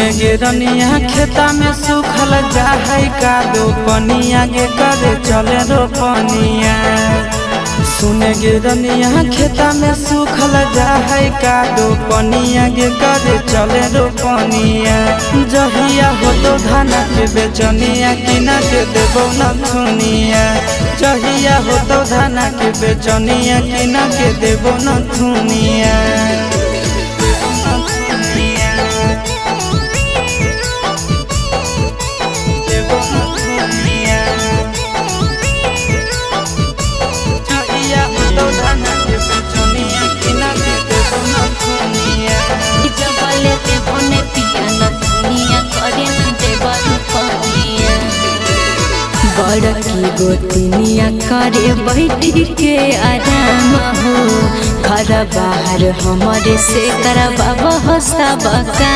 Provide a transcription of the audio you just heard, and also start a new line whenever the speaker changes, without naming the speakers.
सुने गे रनिया खेता में सूखल जाहै कादो पनिया गे करे चले रोपनिया। सुने गे रनिया खेता में सूखल जाहै कादो पनिया गे करे चले रोपनिया। जहिया हो तो धाना के बेचनिया किना के देबो न थुनिया। जहिया हो तो धाना के बेचनिया किना के देबो न थुनिया।
बड़की गोतनिया करे बैठी के आराम हो। घर बाहर हमारे से करबा बहुत सब काम।